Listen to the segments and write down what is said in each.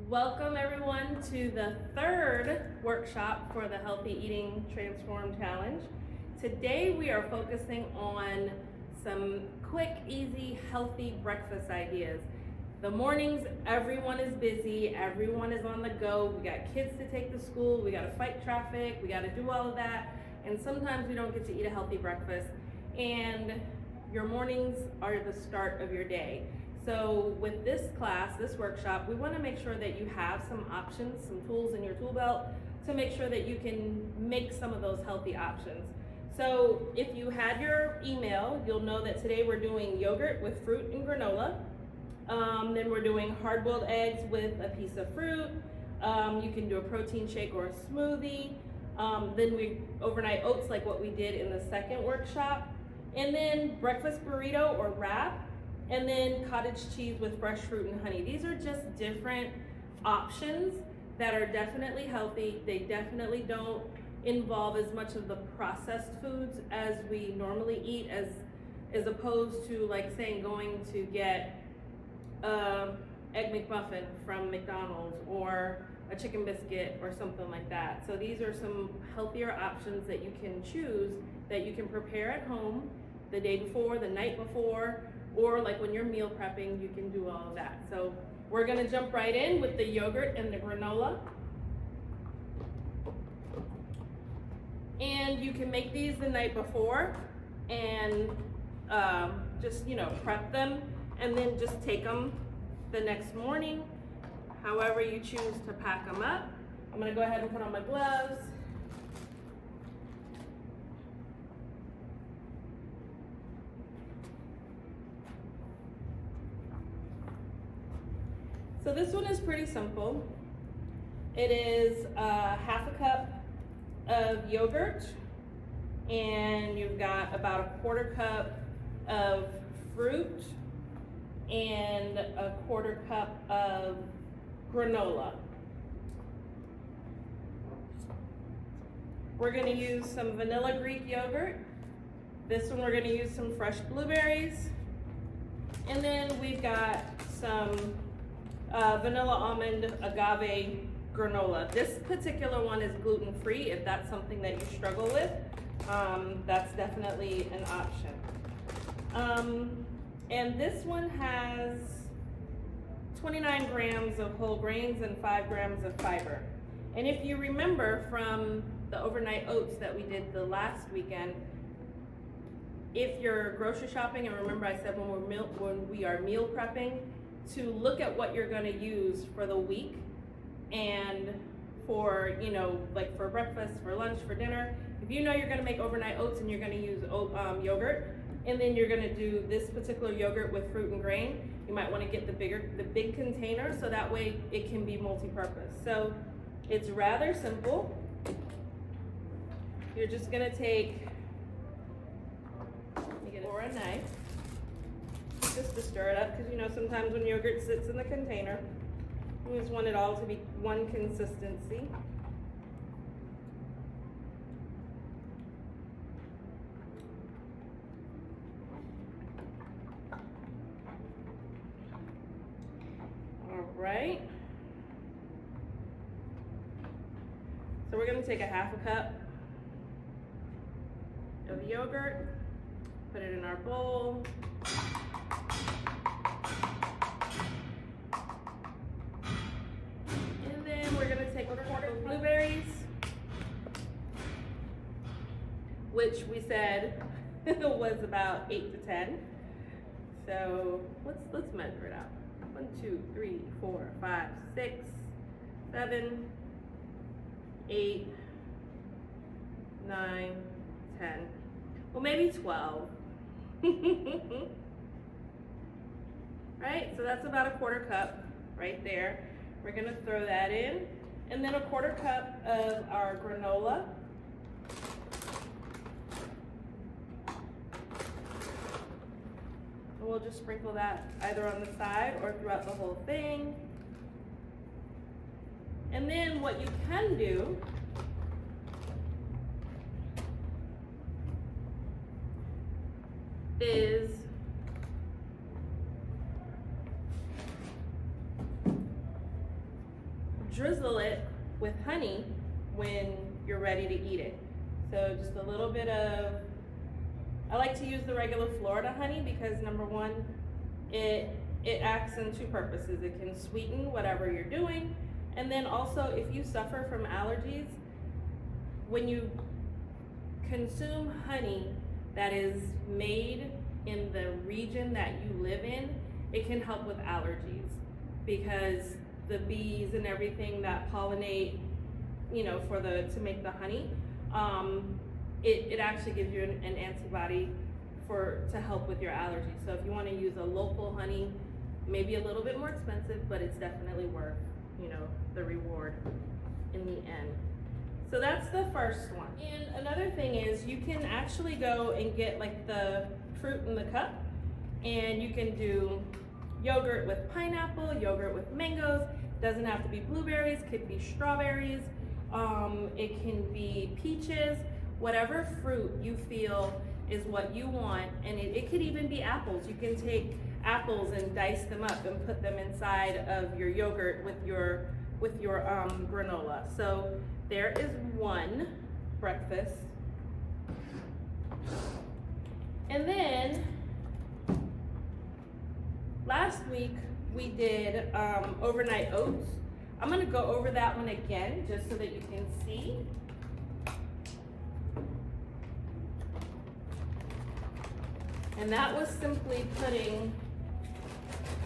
Welcome everyone to the third workshop for the Healthy Eating Transform Challenge. Today we are focusing on some quick, easy, healthy breakfast ideas. The mornings, everyone is busy, everyone is on the go. We got kids to take to school, we gotta fight traffic, we gotta do all of that, and sometimes we don't get to eat a healthy breakfast. And your mornings are the start of your day. So with this class, this workshop, we want to make sure that you have some options, some tools in your tool belt to make sure that you can make some of those healthy options. So if you had your email, you'll know that today we're doing yogurt with fruit and granola. Then we're doing hard-boiled eggs with a piece of fruit. You can do a protein shake or a smoothie. Then we overnight oats like what we did in the second workshop. And then breakfast burrito or wrap. And then cottage cheese with fresh fruit and honey. These are just different options that are definitely healthy. They definitely don't involve as much of the processed foods as we normally eat, as opposed to like saying going to get egg McMuffin from McDonald's or a chicken biscuit or something like that. So these are some healthier options that you can choose that you can prepare at home the day before, the night before, or like when you're meal prepping, you can do all of that. So we're gonna jump right in with the yogurt and the granola. And you can make these the night before and just, prep them and then just take them the next morning, however you choose to pack them up. I'm gonna go ahead and put on my gloves. So this one is pretty simple. It is half a cup of yogurt, and you've got about a quarter cup of fruit and a quarter cup of granola. We're gonna use some vanilla Greek yogurt. This one we're gonna use some fresh blueberries. And then we've got some vanilla almond agave granola. This particular one is gluten-free. If that's something that you struggle with, that's definitely an option. And this one has 29 grams of whole grains and 5 grams of fiber. And if you remember from the overnight oats that we did the last weekend, if you're grocery shopping, and remember I said when we are meal prepping, to look at what you're going to use for the week and for, like for breakfast, for lunch, for dinner. If you know you're going to make overnight oats and you're going to use yogurt, and then you're going to do this particular yogurt with fruit and grain, you might want to get the big container so that way it can be multi-purpose. So it's rather simple. You're just going to take, or a knife, just to stir it up, because sometimes when yogurt sits in the container, you just want it all to be one consistency. All right. So we're going to take a half a cup of yogurt, put it in our bowl. Blueberries, which we said was about 8 to 10. So let's measure it out. 1, 2, 3, 4, 5, 6, 7, 8, 9, 10. Well, maybe 12. Right? So that's about a quarter cup right there. We're gonna throw that in. And then a quarter cup of our granola. And we'll just sprinkle that either on the side or throughout the whole thing. And then what you can do is drizzle it with honey when you're ready to eat it. So just a little bit of, I like to use the regular Florida honey because number one, it acts in two purposes. It can sweeten whatever you're doing, and then also if you suffer from allergies, when you consume honey that is made in the region that you live in, it can help with allergies because the bees and everything that pollinate, you know, to make the honey, it actually gives you an antibody to help with your allergies. So if you want to use a local honey, maybe a little bit more expensive, but it's definitely worth, you know, the reward in the end. So that's the first one. And another thing is you can actually go and get like the fruit in the cup, and you can do yogurt with pineapple, yogurt with mangoes. Doesn't have to be blueberries, could be strawberries, it can be peaches, whatever fruit you feel is what you want. And it could even be apples. You can take apples and dice them up and put them inside of your yogurt with your granola. So there is one breakfast. And then last week we did overnight oats. I'm gonna go over that one again just so that you can see. And that was simply putting,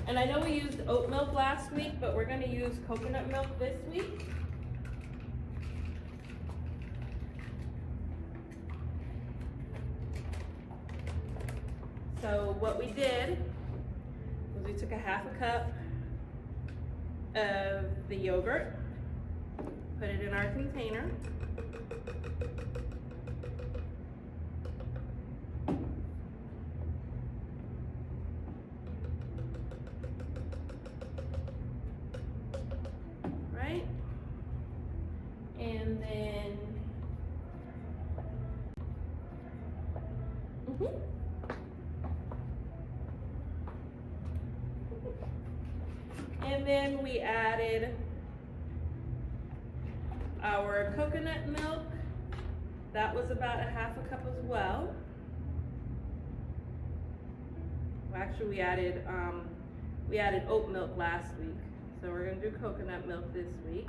and I know we used oat milk last week, but we're gonna use coconut milk this week. So what we did was we took a half a cup of the yogurt, put it in our container. Right? And then, and then we added our coconut milk. That was about a half a cup as well. Actually, we added oat milk last week, so we're gonna do coconut milk this week.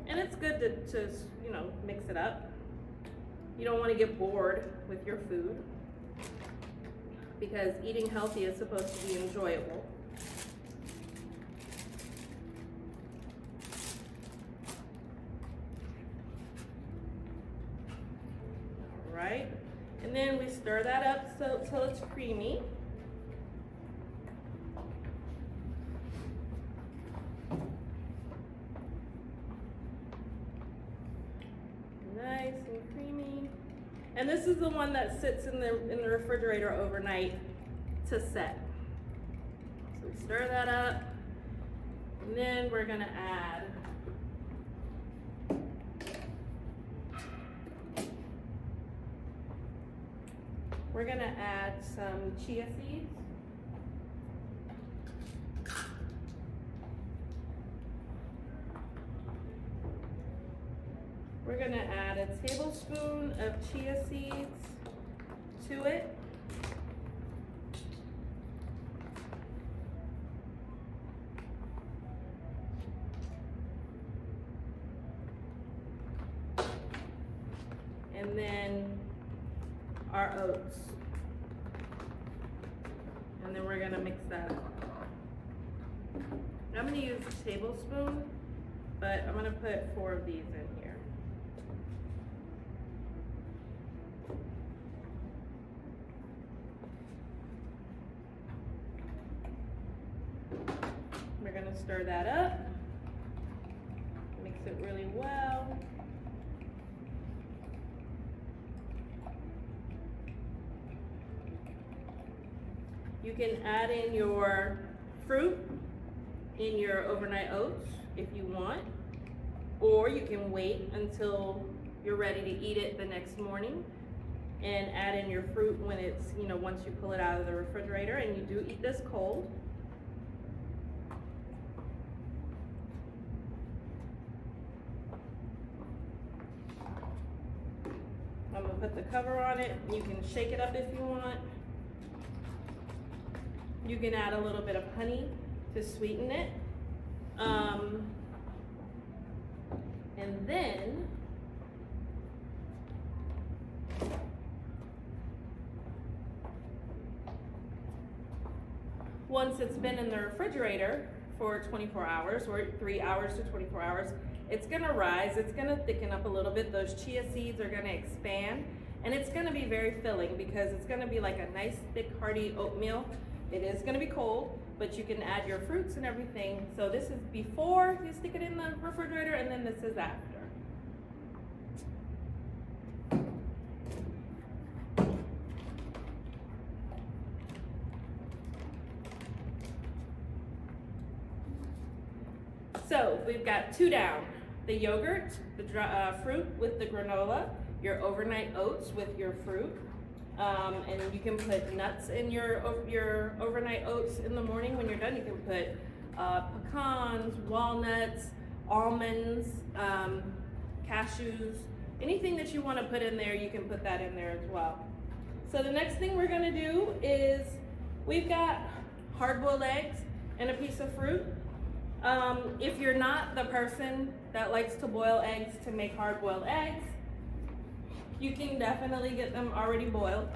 And it's good to you know, mix it up. You don't want to get bored with your food because eating healthy is supposed to be enjoyable. Right? And then we stir that up till it's creamy. Nice and creamy. And this is the one that sits in the refrigerator overnight to set. So we stir that up, and then we're gonna add some chia seeds. We're gonna add a tablespoon of chia seeds to it. And then our oats. And then we're gonna mix that up. I'm gonna use a tablespoon, but I'm gonna put 4 of these in here. We're gonna stir that up, mix it really well. You can add in your fruit in your overnight oats if you want, or you can wait until you're ready to eat it the next morning and add in your fruit when it's, you know, once you pull it out of the refrigerator, and you do eat this cold. put the cover on it. You can shake it up if you want. You can add a little bit of honey to sweeten it. And then once it's been in the refrigerator for 24 hours or 3 hours to 24 hours, it's gonna rise, it's gonna thicken up a little bit. Those chia seeds are gonna expand, and it's gonna be very filling because it's gonna be like a nice thick hearty oatmeal. It is gonna be cold, but you can add your fruits and everything. So this is before you stick it in the refrigerator, and then this is after. So we've got 2 down: the yogurt, the fruit with the granola, your overnight oats with your fruit, and you can put nuts in your overnight oats in the morning. When you're done, you can put pecans, walnuts, almonds, cashews, anything that you want to put in there, you can put that in there as well. So the next thing we're going to do is we've got hard-boiled eggs and a piece of fruit. If you're not the person that likes to boil eggs to make hard-boiled eggs, you can definitely get them already boiled.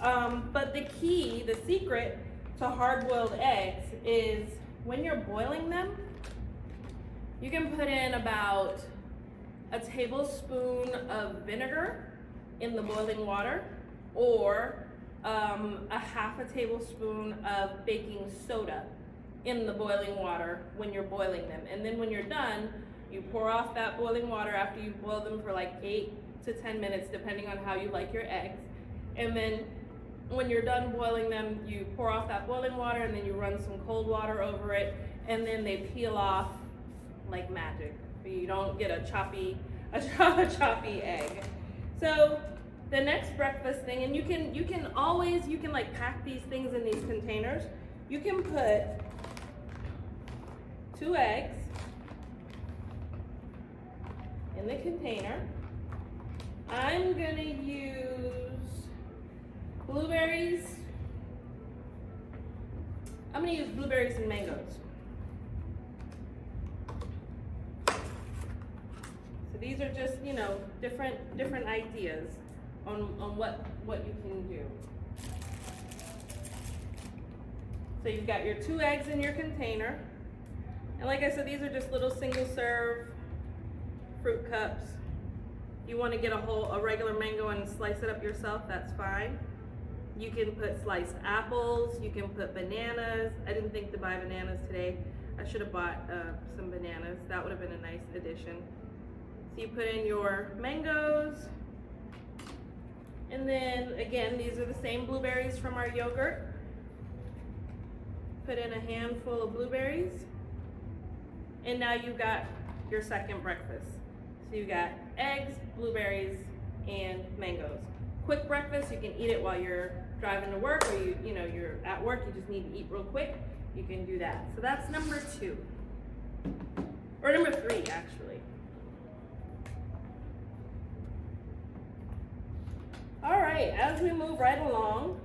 But the key, the secret to hard-boiled eggs is when you're boiling them, you can put in about a tablespoon of vinegar in the boiling water, or a half a tablespoon of baking soda in the boiling water when you're boiling them. And then when you're done, you pour off that boiling water after you've boiled them for like 8 to 10 minutes, depending on how you like your eggs. And then when you're done boiling them, you pour off that boiling water, and then you run some cold water over it, and then they peel off like magic. You don't get a choppy egg. So the next breakfast thing, and you can always like pack these things in these containers. You can put 2 eggs in the container. I'm gonna use blueberries. I'm gonna use blueberries and mangoes. So these are just, different ideas on what you can do. So you've got your 2 eggs in your container. And like I said, these are just little single serve fruit cups. You want to get a regular mango and slice it up yourself, that's fine. You can put sliced apples, you can put bananas. I didn't think to buy bananas today. I should have bought some bananas. That would have been a nice addition. So you put in your mangoes. And then again, these are the same blueberries from our yogurt. Put in a handful of blueberries. And now you've got your second breakfast. So you got eggs, blueberries, and mangoes. Quick breakfast, you can eat it while you're driving to work, or you're at work, you just need to eat real quick. You can do that. So that's number 2. Or number 3, actually. All right, as we move right along,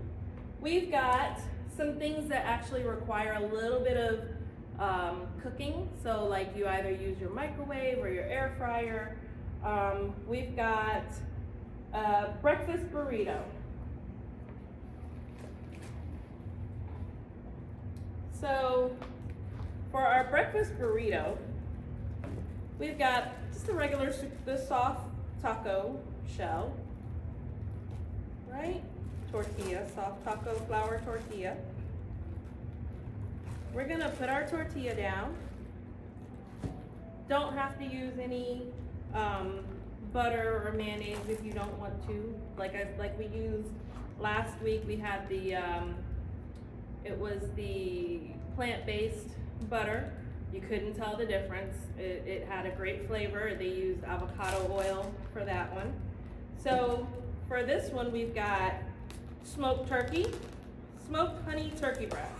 we've got some things that actually require a little bit of cooking. So like you either use your microwave or your air fryer. We've got a breakfast burrito. So for our breakfast burrito, we've got just a regular, the soft taco shell, right? Tortilla, soft taco flour tortilla. We're gonna put our tortilla down. Don't have to use any butter or mayonnaise if you don't want to. Like we used last week, we had the it was the plant-based butter. You couldn't tell the difference. It had a great flavor. They used avocado oil for that one. So for this one, we've got smoked turkey, smoked honey turkey breast.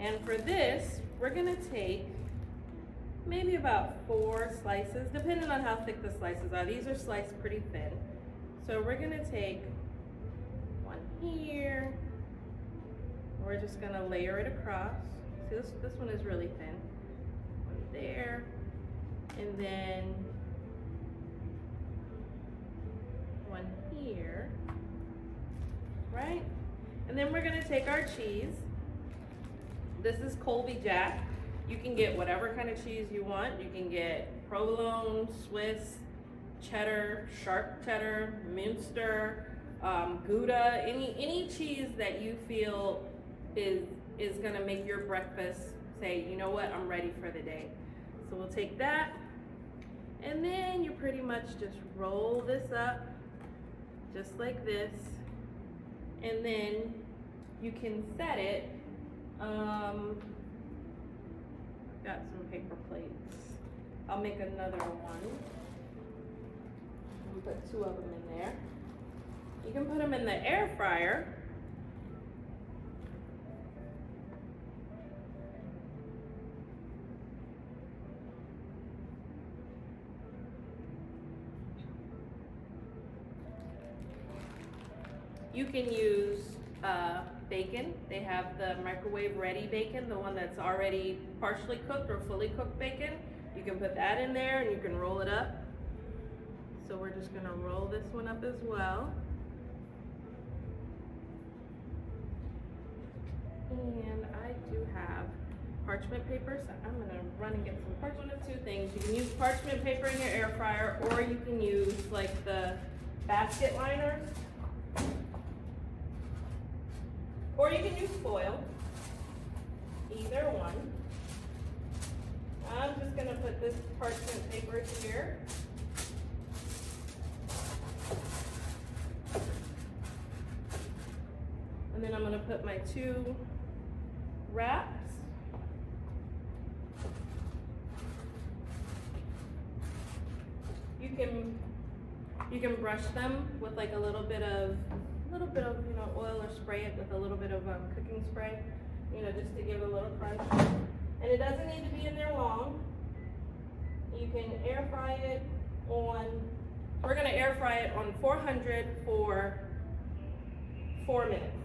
And for this, we're gonna take maybe about 4 slices, depending on how thick the slices are. These are sliced pretty thin. So we're gonna take one here. We're just gonna layer it across. See, this one is really thin. One there, and then one here, right? And then we're gonna take our cheese. This is Colby Jack. You can get whatever kind of cheese you want. You can get provolone, Swiss, cheddar, sharp cheddar, Munster, Gouda, any cheese that you feel is gonna make your breakfast say, you know what, I'm ready for the day. So we'll take that, and then you pretty much just roll this up, just like this, and then you can set it. Got some paper plates. I'll make another one. We'll put 2 of them in there. You can put them in the air fryer. You can use bacon. They have the microwave ready bacon, the one that's already partially cooked or fully cooked bacon. You can put that in there and you can roll it up. So we're just gonna roll this one up as well. And I do have parchment paper, so I'm gonna run and get some parchment. One of 2 things. You can use parchment paper in your air fryer, or you can use like the basket liners. Or you can use foil, either one. I'm just gonna put this parchment paper here. And then I'm gonna put my 2 wraps. You can brush them with like a little bit of oil, or spray it with a little bit of cooking spray, just to give a little crunch. And it doesn't need to be in there long. You can air fry it on, we're gonna air fry it on 400 for 4 minutes.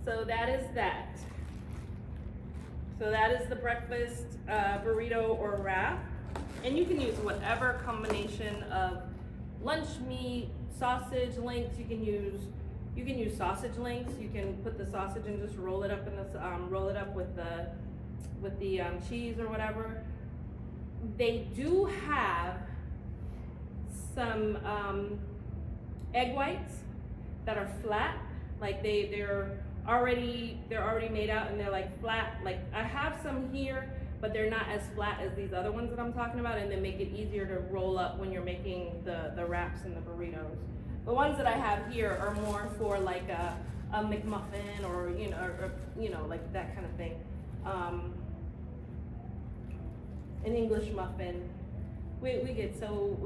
So that is that. So that is the breakfast burrito or wrap. And you can use whatever combination of lunch meat, sausage links. You can use sausage links. You can put the sausage and just roll it up in this, roll it up with the cheese or whatever. They do have some egg whites that are flat, like they're already made out and they're like flat. Like I have some here, but they're not as flat as these other ones that I'm talking about, and they make it easier to roll up when you're making the wraps and the burritos. The ones that I have here are more for like a McMuffin or like that kind of thing. An English muffin. We get so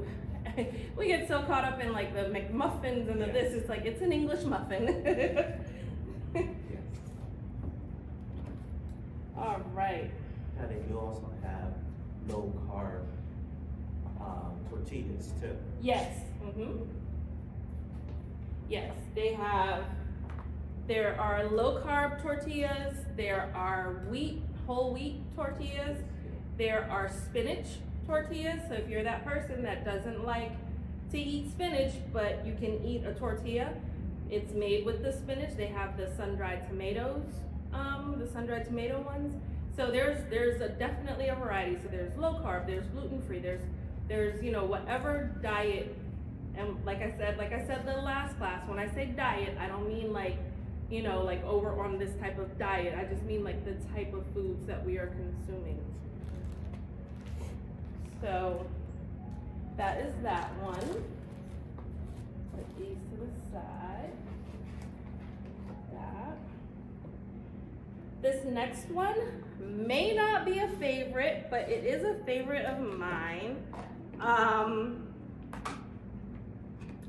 we get so caught up in like the McMuffins and the this. It's like it's an English muffin. All right. And then you also have low carb tortillas too. Yes. Yes, they have. There are low carb tortillas. There are whole wheat tortillas. There are spinach tortillas. So if you're that person that doesn't like to eat spinach, but you can eat a tortilla, it's made with the spinach. They have the sun-dried tomatoes, the sun-dried tomato ones. So there's definitely a variety. So there's low carb, there's gluten-free, there's whatever diet. And like I said the last class, when I say diet, I don't mean like over on this type of diet. I just mean like the type of foods that we are consuming. So that is that one. Put these to the side. That. This next one may not be a favorite, but it is a favorite of mine.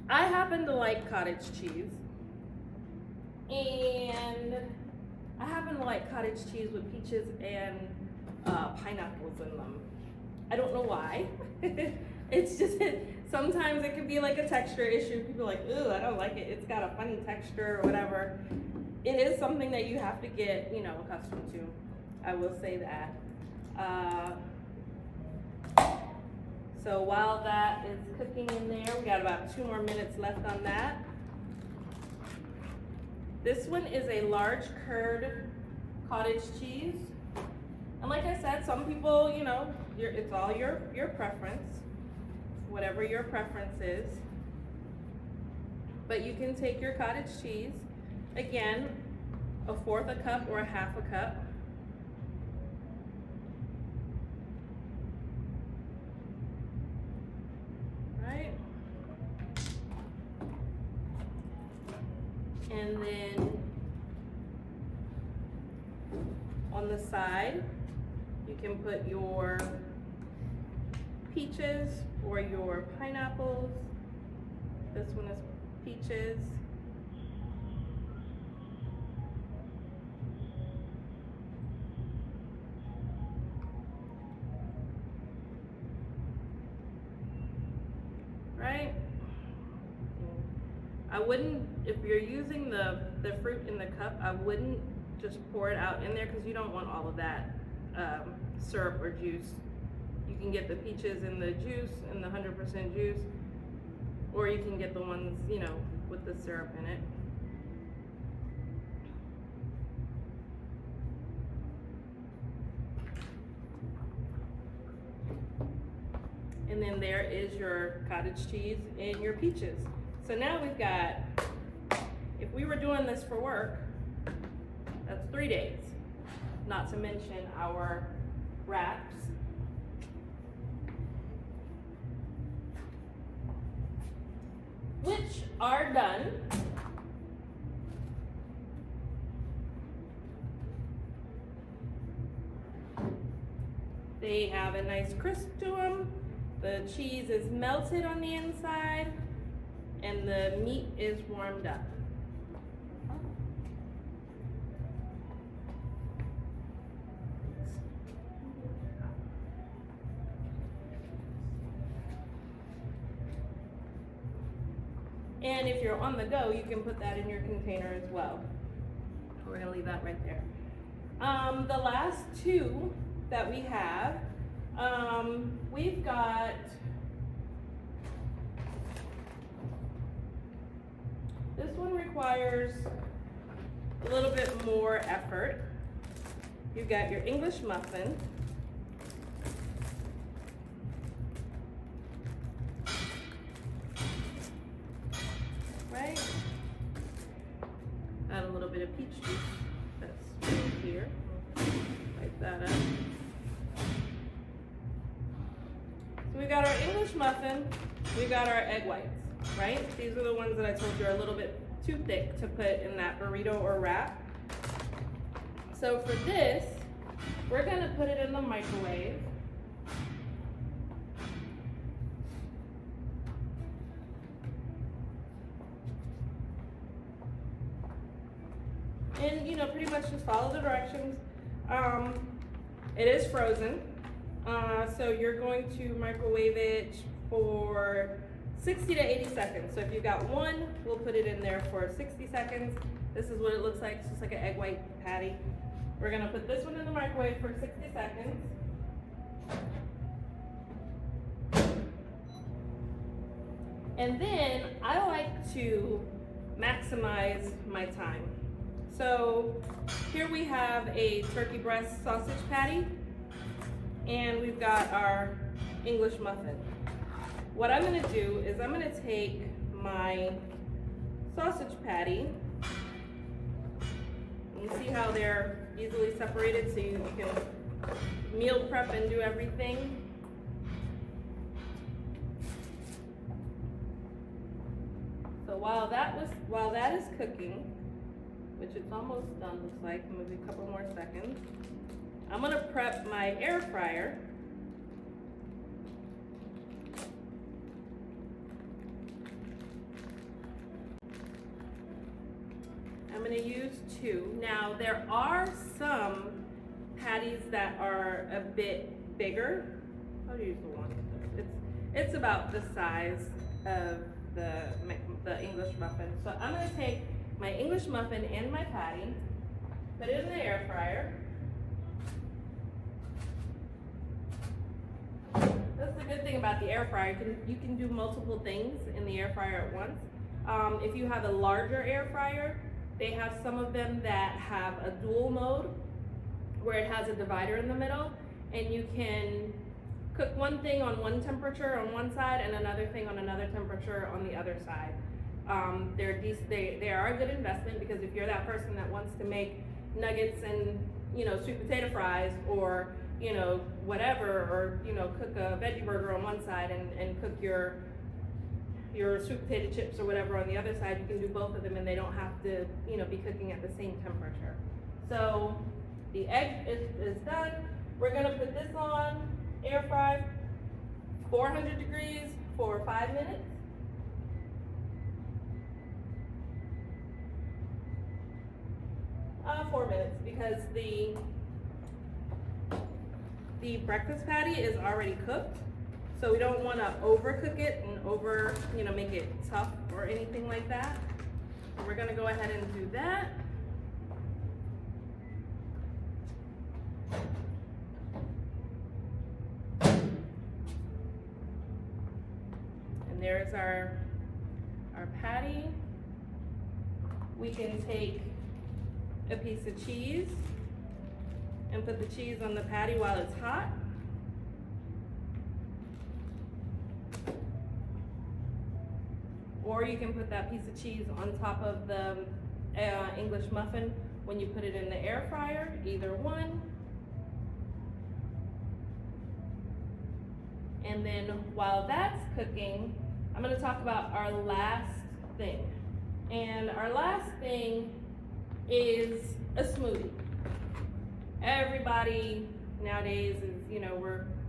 I happen to like cottage cheese, and I happen to like cottage cheese with peaches and pineapples in them. I don't know why. It's just, sometimes it can be like a texture issue. People are like, ooh, I don't like it. It's got a funny texture or whatever. It is something that you have to get, accustomed to. I will say that. So while that is cooking in there, we got about 2 more minutes left on that. This one is a large curd cottage cheese. And like I said, some people, it's all your preference, whatever your preference is. But you can take your cottage cheese, again, 1/4 a cup or 1/2 a cup. Right? And then on the side, you can put your peaches or your pineapples. This one is peaches. Right? I wouldn't, if you're using the fruit in the cup, I wouldn't just pour it out in there because you don't want all of that syrup or juice. You can get the peaches in the juice and the 100% juice, or you can get the ones, with the syrup in it. And then there is your cottage cheese and your peaches. So now we've got, if we were doing this for work, that's 3 days, not to mention our wraps. Which are done. They have a nice crisp to them. The cheese is melted on the inside, and the meat is warmed up. And if you're on the go, you can put that in your container as well. We're gonna leave that right there. The last 2 that we have, we've got this one requires a little bit more effort. You've got your English muffin. Right? Add a little bit of peach juice that's right here. Wipe that up. So we got our English muffin, we got our egg whites, right? These are the ones that I told you are a little bit too thick to put in that burrito or wrap. So for this, we're gonna put it in the microwave. And pretty much just follow the directions. It is frozen, so you're going to microwave it for 60 to 80 seconds. So if you've got 1, we'll put it in there for 60 seconds. This is what it looks like. It's just like an egg white patty. We're gonna put this one in the microwave for 60 seconds. And then I like to maximize my time. So here we have a turkey breast sausage patty, and we've got our English muffin. What I'm gonna do is I'm gonna take my sausage patty, and you see how they're easily separated so you can meal prep and do everything. So while that is cooking, which it's almost done, looks like, maybe a couple more seconds, I'm gonna prep my air fryer. I'm gonna use 2. Now, there are some patties that are a bit bigger. I'll use the 1. It's about the size of the English muffin. So I'm gonna take my English muffin and my patty, put it in the air fryer. That's the good thing about the air fryer. You can do multiple things in the air fryer at once. If you have a larger air fryer, they have some of them that have a dual mode where it has a divider in the middle, and you can cook one thing on one temperature on one side and another thing on another temperature on the other side. They are a good investment, because if you're that person that wants to make nuggets and sweet potato fries, or whatever, or cook a veggie burger on one side and cook your sweet potato chips or whatever on the other side, you can do both of them and they don't have to be cooking at the same temperature. So the egg is done. We're gonna put this on air fry, 400 degrees for 5 minutes. Four minutes, because the breakfast patty is already cooked, so we don't want to overcook it and make it tough or anything like that. So we're gonna go ahead and do that. And there's our patty. We can take a piece of cheese and put the cheese on the patty while it's hot. Or you can put that piece of cheese on top of the English muffin when you put it in the air fryer, either one. And then while that's cooking, I'm gonna talk about our last thing. And our last thing is a smoothie. Everybody nowadays is,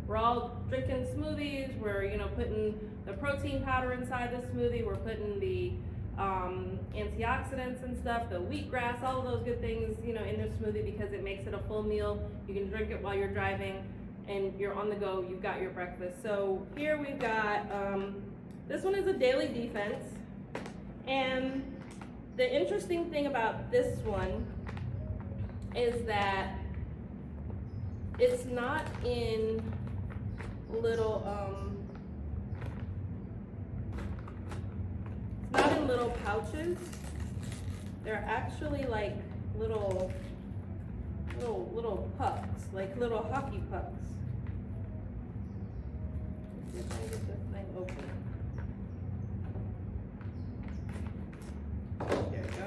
we're all drinking smoothies. We're, putting the protein powder inside the smoothie. We're putting the antioxidants and stuff, the wheatgrass, all of those good things, in the smoothie, because it makes it a full meal. You can drink it while you're driving and you're on the go. You've got your breakfast. So here we've got, this one is a daily defense. And the interesting thing about this one is that it's not in little pouches. They're actually like little pucks, like little hockey pucks. Let's see if I can get this thing open. There we go.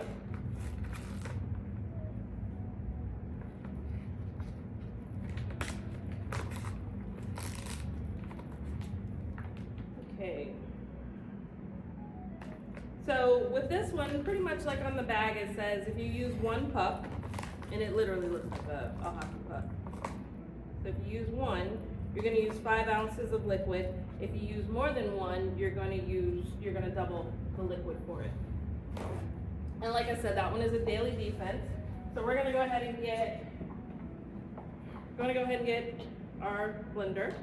Okay. So with this one, pretty much like on the bag, it says if you use 1 puck, and it literally looks like a hockey puck. So if you use 1, you're gonna use 5 ounces of liquid. If you use more than 1, you're gonna double the liquid for it. And like I said, that one is a daily defense. So we're gonna go ahead and get our blender.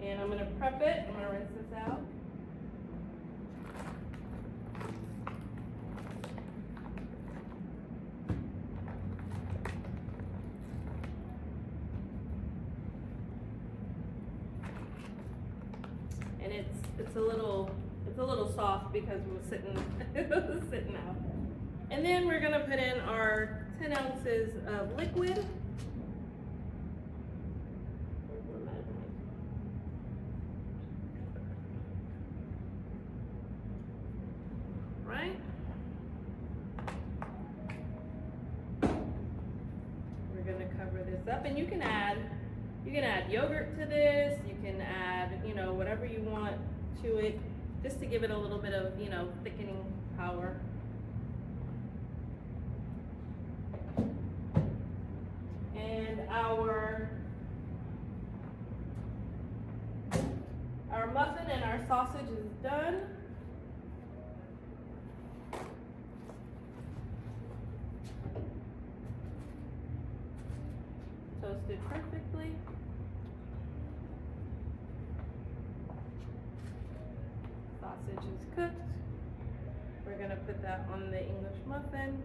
And I'm gonna prep it. I'm gonna rinse this out. And it's a little soft because it was sitting out. And then we're gonna put in our 10 ounces of liquid. Right? We're gonna cover this up, and you can add yogurt to this. You can add, whatever you want to it, just to give it a little bit of, thickening power. And our muffin and our sausage is done. toasted perfectly. Sausage is cooked. We're gonna put that on the English muffin.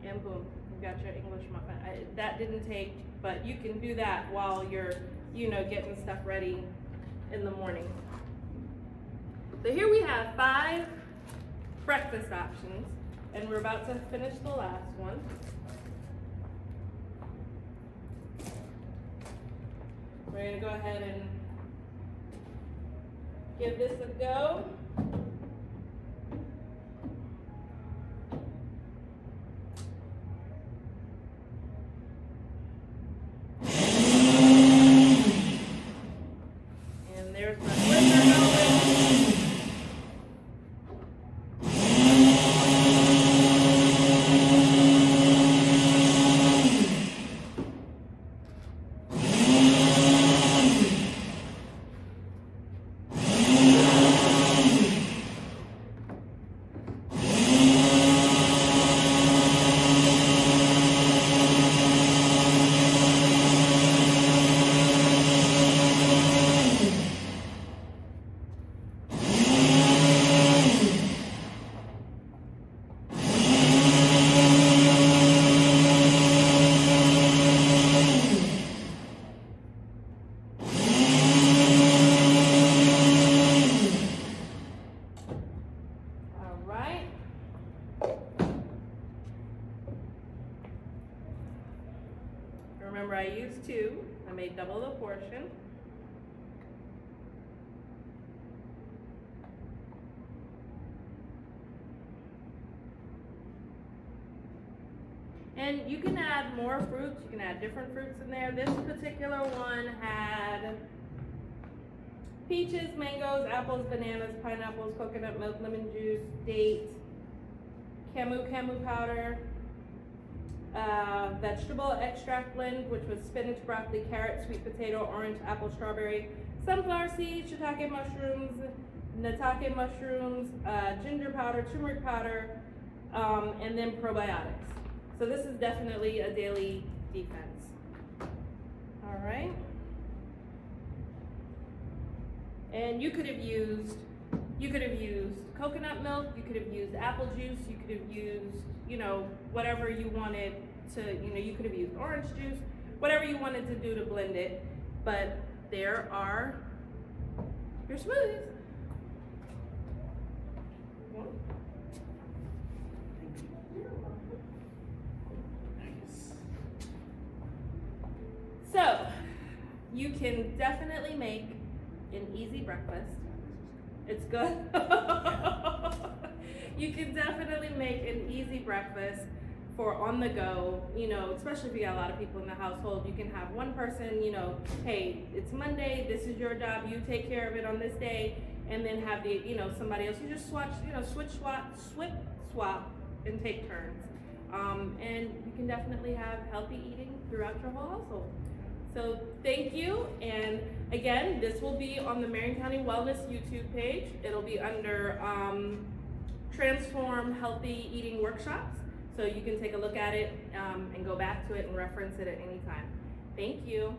And boom, you got your English muffin. That didn't take, but you can do that while you're, getting stuff ready in the morning. So here we have 5 breakfast options, and we're about to finish the last one. We're gonna go ahead and give this a go. And there's my blender going. Remember, I used 2. I made double the portion. And you can add more fruits. You can add different fruits in there. This particular one had peaches, mangoes, apples, bananas, pineapples, coconut milk, lemon juice, date, camu powder, vegetable extract blend, which was spinach, broccoli, carrot, sweet potato, orange, apple, strawberry, sunflower seeds, shiitake mushrooms, natake mushrooms, ginger powder, turmeric powder, and then probiotics. So this is definitely a daily defense. All right. And you could have used coconut milk, you could have used apple juice, you could have used, whatever you wanted to, you could have used orange juice, whatever you wanted to do to blend it. But there are your smoothies. So, you can definitely make an easy breakfast. It's good. You can definitely make an easy breakfast for on the go, especially if you got a lot of people in the household. You can have one person, hey, it's Monday, this is your job, you take care of it on this day, and then have the, somebody else. You just switch, swap, and take turns. And you can definitely have healthy eating throughout your whole household. So thank you, and again, this will be on the Marion County Wellness YouTube page. It'll be under Transform Healthy Eating Workshops, so you can take a look at it and go back to it and reference it at any time. Thank you.